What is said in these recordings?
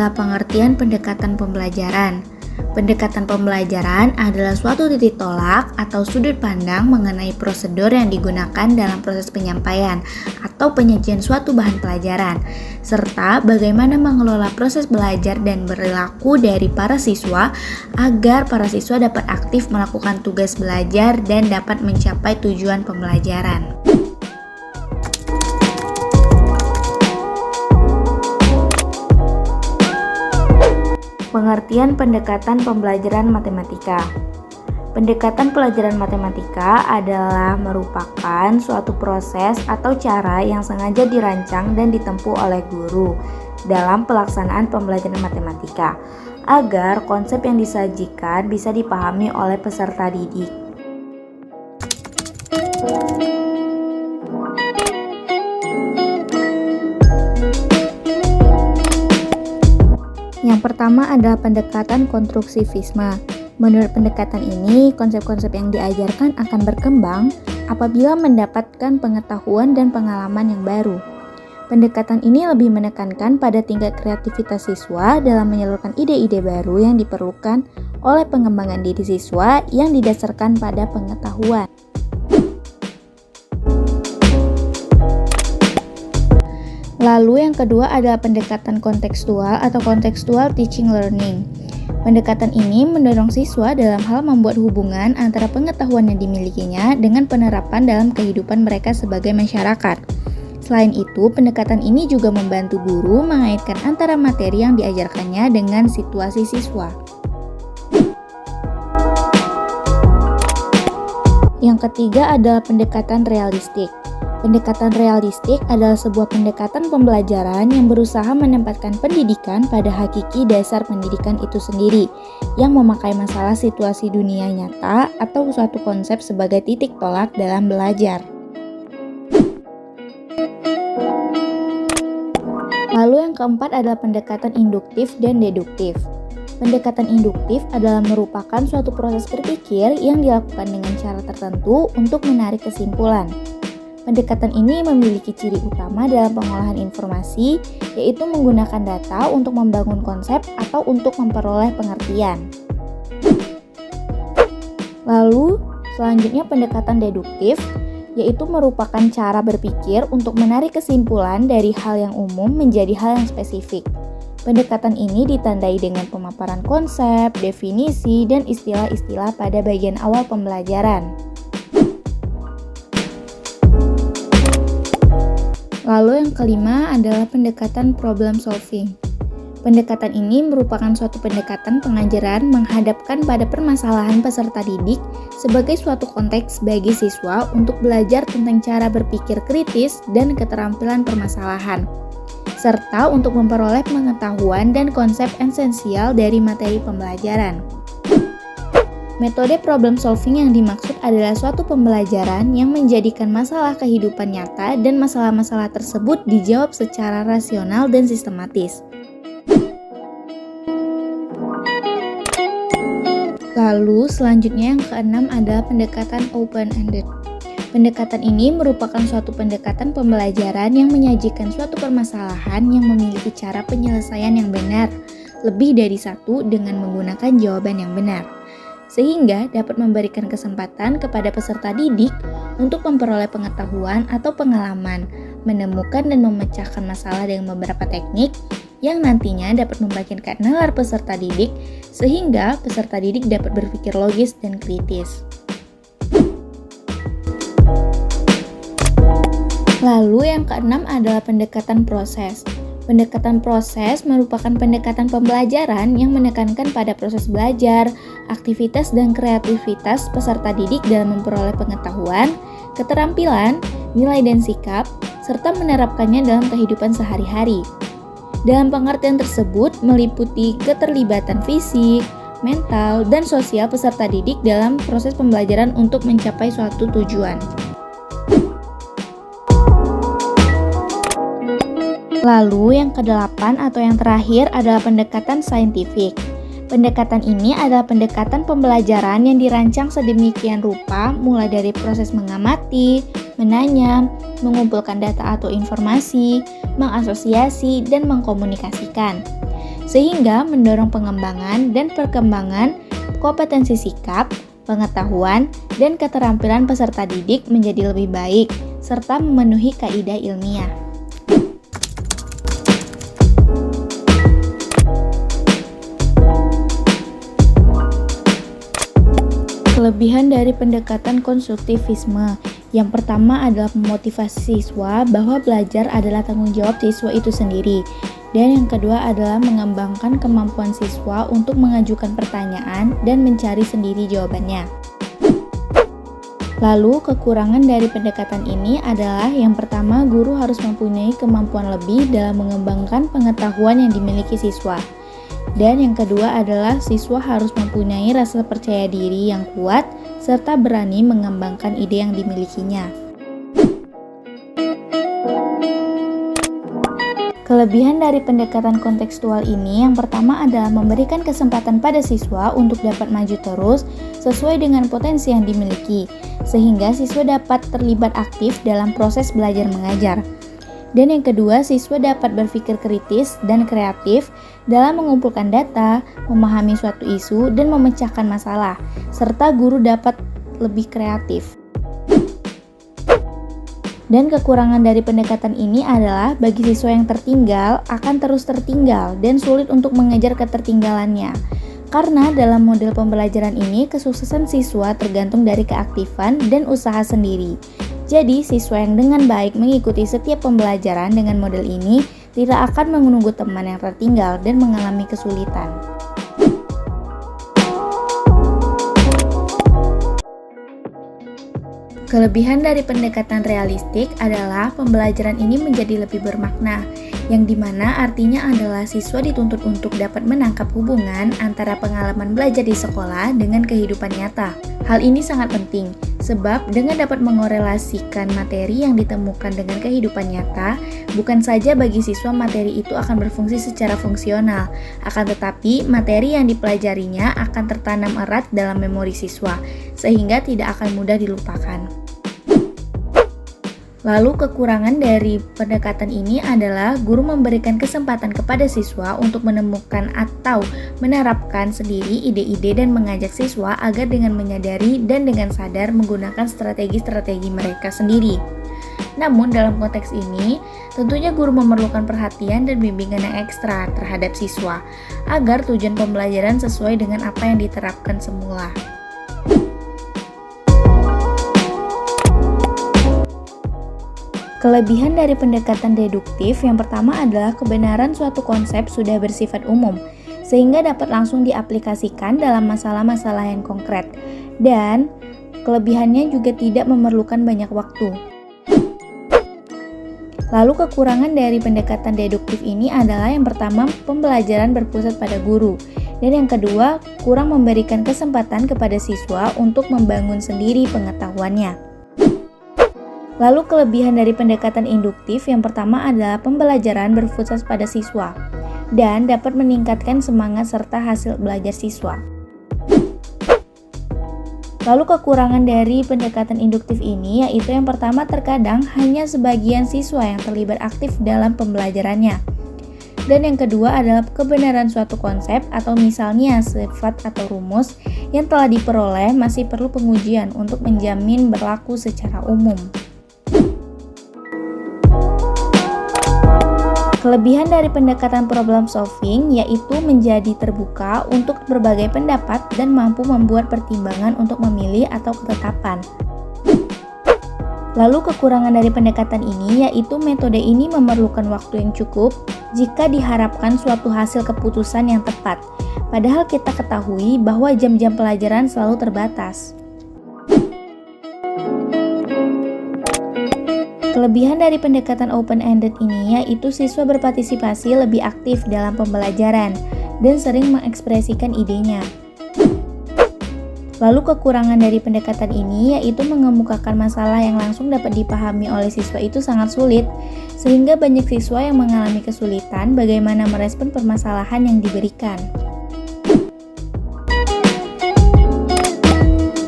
adalah pengertian pendekatan pembelajaran. Pendekatan pembelajaran adalah suatu titik tolak atau sudut pandang mengenai prosedur yang digunakan dalam proses penyampaian atau penyajian suatu bahan pelajaran, serta bagaimana mengelola proses belajar dan perilaku dari para siswa agar para siswa dapat aktif melakukan tugas belajar dan dapat mencapai tujuan pembelajaran. Pengertian pendekatan pembelajaran matematika. Pendekatan pelajaran matematika adalah merupakan suatu proses atau cara yang sengaja dirancang dan ditempuh oleh guru dalam pelaksanaan pembelajaran matematika agar konsep yang disajikan bisa dipahami oleh peserta didik. Yang pertama adalah pendekatan konstruktivisme. Menurut pendekatan ini, konsep-konsep yang diajarkan akan berkembang apabila mendapatkan pengetahuan dan pengalaman yang baru. Pendekatan ini lebih menekankan pada tingkat kreativitas siswa dalam menyalurkan ide-ide baru yang diperlukan oleh pengembangan diri siswa yang didasarkan pada pengetahuan. Lalu yang kedua adalah pendekatan kontekstual atau contextual teaching learning. Pendekatan ini mendorong siswa dalam hal membuat hubungan antara pengetahuan yang dimilikinya dengan penerapan dalam kehidupan mereka sebagai masyarakat. Selain itu, pendekatan ini juga membantu guru mengaitkan antara materi yang diajarkannya dengan situasi siswa. Yang ketiga adalah pendekatan realistik. Pendekatan realistik adalah sebuah pendekatan pembelajaran yang berusaha menempatkan pendidikan pada hakiki dasar pendidikan itu sendiri, yang memakai masalah situasi dunia nyata atau suatu konsep sebagai titik tolak dalam belajar. Lalu yang keempat adalah pendekatan induktif dan deduktif. Pendekatan induktif adalah merupakan suatu proses berpikir yang dilakukan dengan cara tertentu untuk menarik kesimpulan. Pendekatan ini memiliki ciri utama dalam pengolahan informasi, yaitu menggunakan data untuk membangun konsep atau untuk memperoleh pengertian. Lalu, selanjutnya pendekatan deduktif, yaitu merupakan cara berpikir untuk menarik kesimpulan dari hal yang umum menjadi hal yang spesifik. Pendekatan ini ditandai dengan pemaparan konsep, definisi, dan istilah-istilah pada bagian awal pembelajaran. Lalu yang kelima adalah pendekatan problem solving. Pendekatan ini merupakan suatu pendekatan pengajaran menghadapkan pada permasalahan peserta didik sebagai suatu konteks bagi siswa untuk belajar tentang cara berpikir kritis dan keterampilan permasalahan, serta untuk memperoleh pengetahuan dan konsep esensial dari materi pembelajaran. Metode problem solving yang dimaksud adalah suatu pembelajaran yang menjadikan masalah kehidupan nyata dan masalah-masalah tersebut dijawab secara rasional dan sistematis. Lalu selanjutnya yang keenam adalah pendekatan open-ended. Pendekatan ini merupakan suatu pendekatan pembelajaran yang menyajikan suatu permasalahan yang memiliki cara penyelesaian yang benar, lebih dari satu dengan menggunakan jawaban yang benar, sehingga dapat memberikan kesempatan kepada peserta didik untuk memperoleh pengetahuan atau pengalaman, menemukan dan memecahkan masalah dengan beberapa teknik yang nantinya dapat membagikan nalar peserta didik sehingga peserta didik dapat berpikir logis dan kritis. Lalu yang keenam adalah pendekatan proses. Pendekatan proses merupakan pendekatan pembelajaran yang menekankan pada proses belajar, aktivitas dan kreativitas peserta didik dalam memperoleh pengetahuan, keterampilan, nilai dan sikap, serta menerapkannya dalam kehidupan sehari-hari. Dalam pengertian tersebut meliputi keterlibatan fisik, mental, dan sosial peserta didik dalam proses pembelajaran untuk mencapai suatu tujuan. Lalu yang kedelapan atau yang terakhir adalah pendekatan saintifik. Pendekatan ini adalah pendekatan pembelajaran yang dirancang sedemikian rupa mulai dari proses mengamati, menanya, mengumpulkan data atau informasi, mengasosiasi, dan mengkomunikasikan. sehingga mendorong pengembangan dan perkembangan kompetensi sikap, pengetahuan, dan keterampilan peserta didik menjadi lebih baik, serta memenuhi kaidah ilmiah. Kelebihan dari pendekatan konstruktivisme. Yang pertama adalah memotivasi siswa bahwa belajar adalah tanggung jawab siswa itu sendiri. Dan yang kedua adalah mengembangkan kemampuan siswa untuk mengajukan pertanyaan dan mencari sendiri jawabannya. Lalu, kekurangan dari pendekatan ini adalah yang pertama, guru harus mempunyai kemampuan lebih dalam mengembangkan pengetahuan yang dimiliki siswa. Dan yang kedua adalah siswa harus mempunyai rasa percaya diri yang kuat serta berani mengembangkan ide yang dimilikinya. Kelebihan dari pendekatan kontekstual ini yang pertama adalah memberikan kesempatan pada siswa untuk dapat maju terus sesuai dengan potensi yang dimiliki, sehingga siswa dapat terlibat aktif dalam proses belajar mengajar. Dan yang kedua, siswa dapat berpikir kritis dan kreatif dalam mengumpulkan data, memahami suatu isu, dan memecahkan masalah, serta guru dapat lebih kreatif. Dan kekurangan dari pendekatan ini adalah bagi siswa yang tertinggal akan terus tertinggal dan sulit untuk mengejar ketertinggalannya. Karena dalam model pembelajaran ini, kesuksesan siswa tergantung dari keaktifan dan usaha sendiri. Jadi, siswa yang dengan baik mengikuti setiap pembelajaran dengan model ini tidak akan menunggu teman yang tertinggal dan mengalami kesulitan. Kelebihan dari pendekatan realistik adalah pembelajaran ini menjadi lebih bermakna, yang dimana artinya adalah siswa dituntut untuk dapat menangkap hubungan antara pengalaman belajar di sekolah dengan kehidupan nyata. Hal ini sangat penting, sebab dengan dapat mengorelasikan materi yang ditemukan dengan kehidupan nyata, bukan saja bagi siswa materi itu akan berfungsi secara fungsional, akan tetapi materi yang dipelajarinya akan tertanam erat dalam memori siswa, sehingga tidak akan mudah dilupakan. Lalu kekurangan dari pendekatan ini adalah guru memberikan kesempatan kepada siswa untuk menemukan atau menerapkan sendiri ide-ide dan mengajak siswa agar dengan menyadari dan dengan sadar menggunakan strategi-strategi mereka sendiri. Namun dalam konteks ini, tentunya guru memerlukan perhatian dan bimbingan yang ekstra terhadap siswa agar tujuan pembelajaran sesuai dengan apa yang diterapkan semula. Kelebihan dari pendekatan deduktif yang pertama adalah kebenaran suatu konsep sudah bersifat umum, sehingga dapat langsung diaplikasikan dalam masalah-masalah yang konkret. Dan kelebihannya juga tidak memerlukan banyak waktu. Lalu kekurangan dari pendekatan deduktif ini adalah yang pertama, pembelajaran berpusat pada guru. Dan yang kedua, kurang memberikan kesempatan kepada siswa untuk membangun sendiri pengetahuannya. Lalu kelebihan dari pendekatan induktif yang pertama adalah pembelajaran berpusat pada siswa dan dapat meningkatkan semangat serta hasil belajar siswa. Lalu kekurangan dari pendekatan induktif ini yaitu yang pertama, terkadang hanya sebagian siswa yang terlibat aktif dalam pembelajarannya. Dan yang kedua adalah kebenaran suatu konsep atau misalnya sifat atau rumus yang telah diperoleh masih perlu pengujian untuk menjamin berlaku secara umum. Kelebihan dari pendekatan problem solving yaitu menjadi terbuka untuk berbagai pendapat dan mampu membuat pertimbangan untuk memilih atau ketetapan. Lalu kekurangan dari pendekatan ini yaitu metode ini memerlukan waktu yang cukup jika diharapkan suatu hasil keputusan yang tepat. Padahal kita ketahui bahwa jam-jam pelajaran selalu terbatas. Kelebihan dari pendekatan open-ended ini yaitu siswa berpartisipasi lebih aktif dalam pembelajaran dan sering mengekspresikan idenya. Lalu kekurangan dari pendekatan ini yaitu mengemukakan masalah yang langsung dapat dipahami oleh siswa itu sangat sulit, sehingga banyak siswa yang mengalami kesulitan bagaimana merespon permasalahan yang diberikan.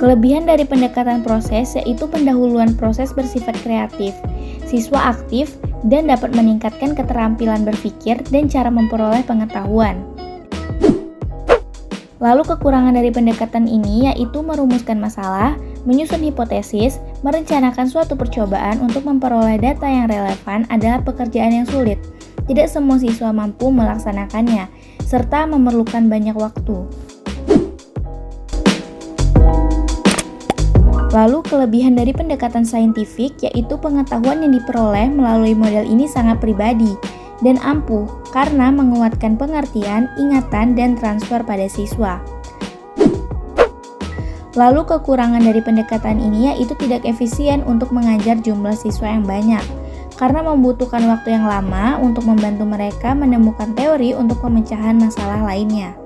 Kelebihan dari pendekatan proses yaitu pendahuluan proses bersifat kreatif. Siswa aktif dan dapat meningkatkan keterampilan berpikir dan cara memperoleh pengetahuan. Lalu kekurangan dari pendekatan ini yaitu merumuskan masalah, menyusun hipotesis, merencanakan suatu percobaan untuk memperoleh data yang relevan adalah pekerjaan yang sulit. Tidak semua siswa mampu melaksanakannya, serta memerlukan banyak waktu. Lalu kelebihan dari pendekatan saintifik yaitu pengetahuan yang diperoleh melalui model ini sangat pribadi dan ampuh karena menguatkan pengertian, ingatan, dan transfer pada siswa. Lalu kekurangan dari pendekatan ini yaitu tidak efisien untuk mengajar jumlah siswa yang banyak karena membutuhkan waktu yang lama untuk membantu mereka menemukan teori untuk pemecahan masalah lainnya.